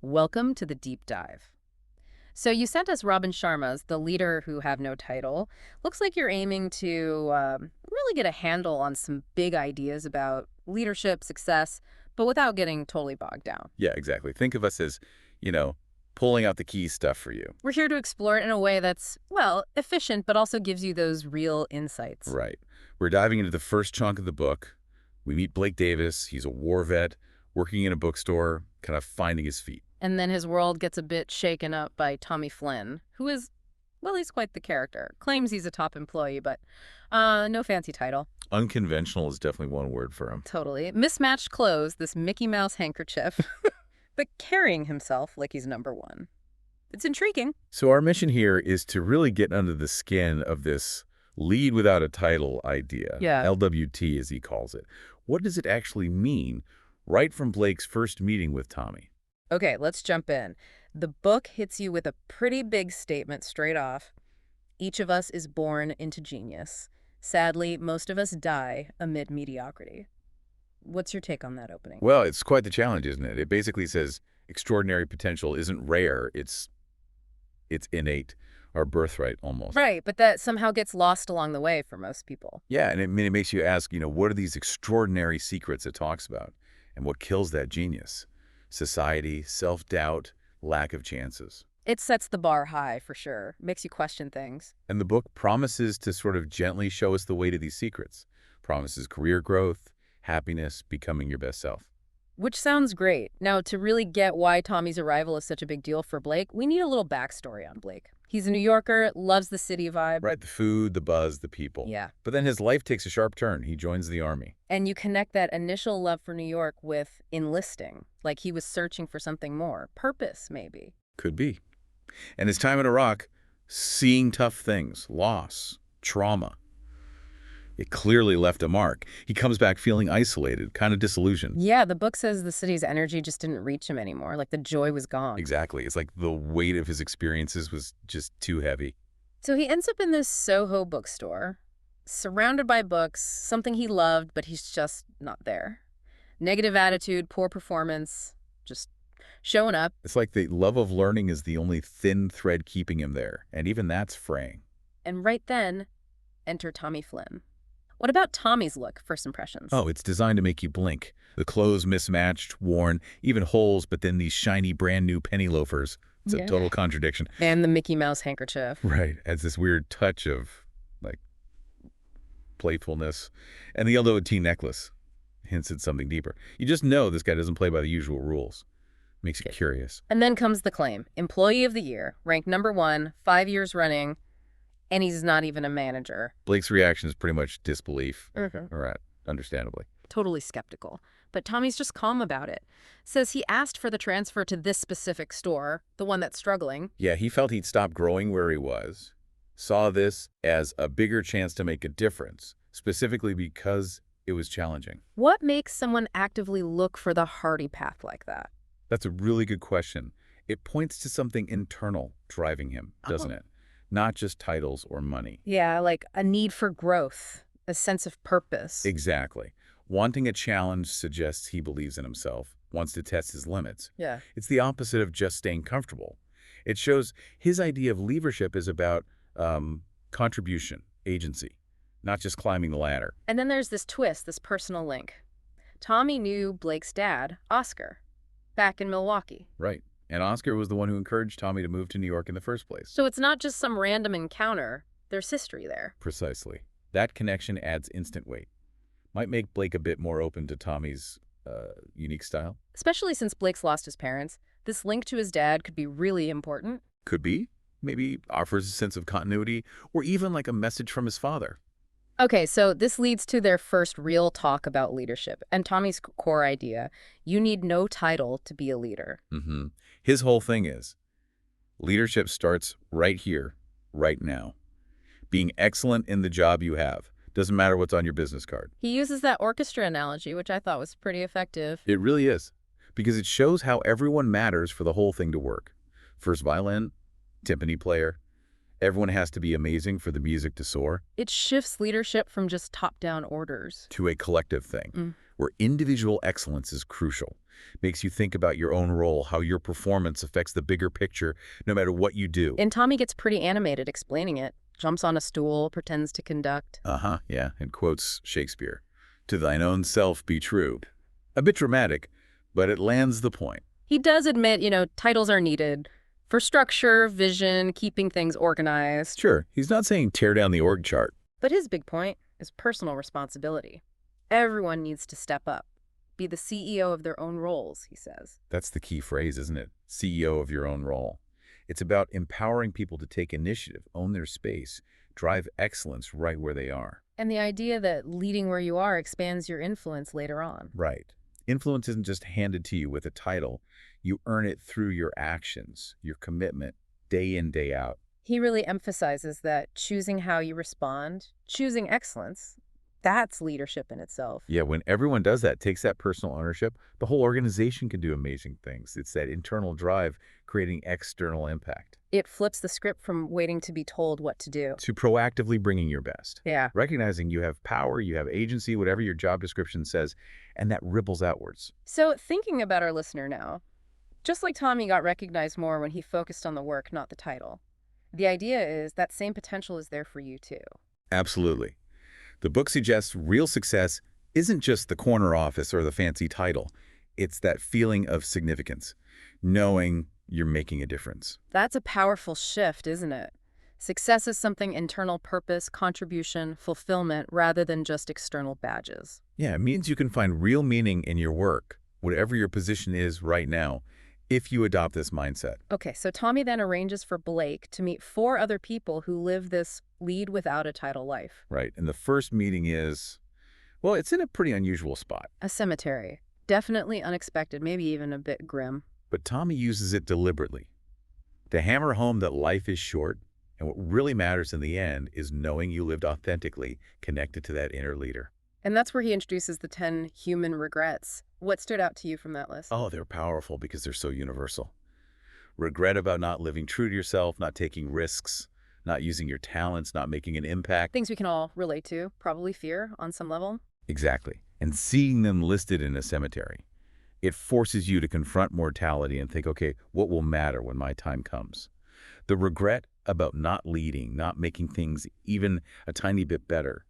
Welcome to the deep dive. So you sent us Robin Sharma's The Leader Who Have No Title. Looks like you're aiming to really get a handle on some big ideas about leadership, success, but without getting totally bogged down. Yeah, exactly. Think of us as, you know, pulling out the key stuff for you. We're here to explore it in a way that's, well, efficient, but also gives you those real insights. Right. We're diving into the first chunk of the book. We meet Blake Davis. He's a war vet working in a bookstore, kind of finding his feet. And then his world gets a bit shaken up by Tommy Flynn, who is, well, he's quite the character. Claims he's a top employee, but no fancy title. Unconventional is definitely one word for him. Totally. Mismatched clothes, this Mickey Mouse handkerchief, but carrying himself like he's number one. It's intriguing. So our mission here is to really get under the skin of this lead without a title idea, Yeah. LWT as he calls it. What does it actually mean right from Blake's first meeting with Tommy? Okay, let's jump in. The book hits you with a pretty big statement straight off. Each of us is born into genius. Sadly, most of us die amid mediocrity. What's your take on that opening? Well, it's quite the challenge, isn't it? It basically says extraordinary potential isn't rare, it's innate, our birthright almost. Right, but that somehow gets lost along the way for most people. Yeah, and it makes you ask, what are these extraordinary secrets it talks about? And what kills that genius? Society, self-doubt, lack of chances. It sets the bar high, for sure. Makes you question things. And the book promises to sort of gently show us the way to these secrets. Promises career growth, happiness, becoming your best self. Which sounds great. Now, to really get why Tommy's arrival is such a big deal for Blake, we need a little backstory on Blake. He's a New Yorker, loves the city vibe. Right, the food, the buzz, the people. Yeah. But then his life takes a sharp turn. He joins the army. And you connect that initial love for New York with enlisting, like he was searching for something more. Purpose, maybe. Could be. And his time in Iraq, seeing tough things, loss, trauma. It clearly left a mark. He comes back feeling isolated, kind of disillusioned. Yeah, the book says the city's energy just didn't reach him anymore. Like the joy was gone. Exactly. It's like the weight of his experiences was just too heavy. So he ends up in this Soho bookstore, surrounded by books, something he loved, but he's just not there. Negative attitude, poor performance, just showing up. It's like the love of learning is the only thin thread keeping him there, and even that's fraying. And right then, enter Tommy Flynn. What about Tommy's look, first impressions? Oh, it's designed to make you blink. The clothes mismatched, worn, even holes, but then these shiny brand new penny loafers. It's a total contradiction. And the Mickey Mouse handkerchief. Right. Adds this weird touch of, like, playfulness. And the yellow tea necklace hints at something deeper. You just know this guy doesn't play by the usual rules. Makes you curious. And then comes the claim. Employee of the Year, ranked number 1, 5 years running, and he's not even a manager. Blake's reaction is pretty much disbelief. Mm-hmm. All right. Understandably. Totally skeptical. But Tommy's just calm about it. Says he asked for the transfer to this specific store, the one that's struggling. Yeah, he felt he'd stop growing where he was. Saw this as a bigger chance to make a difference, specifically because it was challenging. What makes someone actively look for the hardy path like that? That's a really good question. It points to something internal driving him, doesn't it? Not just titles or money. Yeah, like a need for growth, a sense of purpose. Exactly. Wanting a challenge suggests he believes in himself, wants to test his limits. Yeah. It's the opposite of just staying comfortable. It shows his idea of leadership is about contribution, agency, not just climbing the ladder. And then there's this twist, this personal link. Tommy knew Blake's dad, Oscar, back in Milwaukee. Right. And Oscar was the one who encouraged Tommy to move to New York in the first place. So it's not just some random encounter. There's history there. Precisely. That connection adds instant weight. Might make Blake a bit more open to Tommy's unique style. Especially since Blake's lost his parents, this link to his dad could be really important. Could be. Maybe offers a sense of continuity, or even like a message from his father. Okay, so this leads to their first real talk about leadership, and Tommy's core idea, you need no title to be a leader. Mm-hmm. His whole thing is, leadership starts right here, right now. Being excellent in the job you have. Doesn't matter what's on your business card. He uses that orchestra analogy, which I thought was pretty effective. It really is, because it shows how everyone matters for the whole thing to work. First violin, timpani player, Everyone has to be amazing for the music to soar. It shifts leadership from just top-down orders. To a collective thing, Mm. where individual excellence is crucial. Makes you think about your own role, how your performance affects the bigger picture, no matter what you do. And Tommy gets pretty animated explaining it. Jumps on a stool, pretends to conduct. Yeah, and quotes Shakespeare. To thine own self be true. A bit dramatic, but it lands the point. He does admit, titles are needed for structure, vision, keeping things organized. Sure, he's not saying tear down the org chart. But his big point is personal responsibility. Everyone needs to step up, be the CEO of their own roles, he says. That's the key phrase, isn't it? CEO of your own role. It's about empowering people to take initiative, own their space, drive excellence right where they are. And the idea that leading where you are expands your influence later on. Right. Influence isn't just handed to you with a title. You earn it through your actions, your commitment, day in, day out. He really emphasizes that choosing how you respond, choosing excellence, that's leadership in itself. Yeah, when everyone does that, takes that personal ownership, the whole organization can do amazing things. It's that internal drive creating external impact. It flips the script from waiting to be told what to do. To proactively bringing your best. Yeah. Recognizing you have power, you have agency, whatever your job description says, and that ripples outwards. So thinking about our listener now, just like Tommy got recognized more when he focused on the work, not the title, the idea is that same potential is there for you too. Absolutely. The book suggests real success isn't just the corner office or the fancy title. It's that feeling of significance, knowing you're making a difference. That's a powerful shift, isn't it? Success is something internal purpose, contribution, fulfillment, rather than just external badges. Yeah, it means you can find real meaning in your work, whatever your position is right now, if you adopt this mindset. Okay, so Tommy then arranges for Blake to meet 4 other people who live this lead without a title life. Right, and the first meeting is, well, it's in a pretty unusual spot. A cemetery. Definitely unexpected, maybe even a bit grim. But Tommy uses it deliberately to hammer home that life is short, and what really matters in the end is knowing you lived authentically connected to that inner leader. And that's where he introduces the 10 human regrets. What stood out to you from that list? Oh, they're powerful because they're so universal. Regret about not living true to yourself, not taking risks, not using your talents, not making an impact. Things we can all relate to, probably fear on some level. Exactly. And seeing them listed in a cemetery, it forces you to confront mortality and think, okay, what will matter when my time comes? The regret about not leading, not making things even a tiny bit better,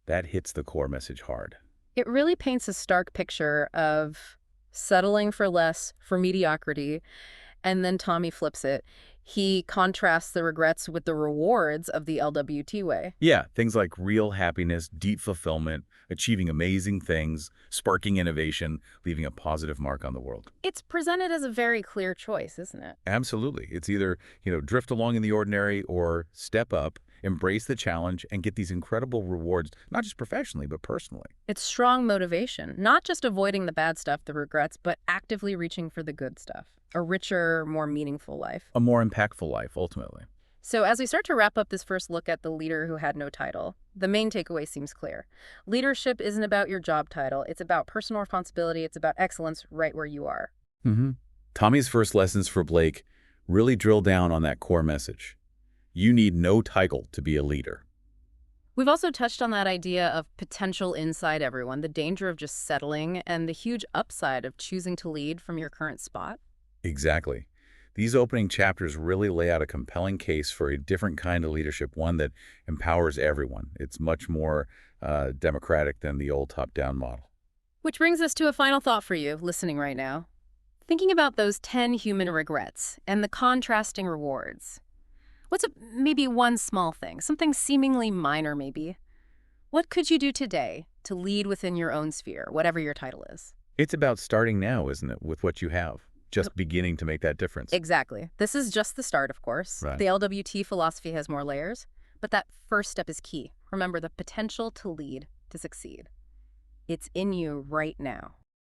that hits the core message hard. It really paints a stark picture of settling for less, for mediocrity, and then Tommy flips it. He contrasts the regrets with the rewards of the LWT way. Yeah, things like real happiness, deep fulfillment, achieving amazing things, sparking innovation, leaving a positive mark on the world. It's presented as a very clear choice, isn't it? Absolutely. It's either, drift along in the ordinary or step up, embrace the challenge, and get these incredible rewards, not just professionally, but personally. It's strong motivation, not just avoiding the bad stuff, the regrets, but actively reaching for the good stuff. A richer, more meaningful life. A more impactful life, ultimately. So as we start to wrap up this first look at the leader who had no title, the main takeaway seems clear. Leadership isn't about your job title. It's about personal responsibility. It's about excellence right where you are. Tommy's first lessons for Blake really drill down on that core message. You need no title to be a leader. We've also touched on that idea of potential inside everyone, the danger of just settling, and the huge upside of choosing to lead from your current spot. Exactly. These opening chapters really lay out a compelling case for a different kind of leadership, one that empowers everyone. It's much more democratic than the old top-down model. Which brings us to a final thought for you, listening right now. Thinking about those 10 human regrets and the contrasting rewards. What's maybe one small thing, something seemingly minor maybe? What could you do today to lead within your own sphere, whatever your title is? It's about starting now, isn't it, with what you have? Just beginning to make that difference. Exactly. This is just the start, of course. Right. The LWT philosophy has more layers, but that first step is key. Remember the potential to lead, to succeed. It's in you right now.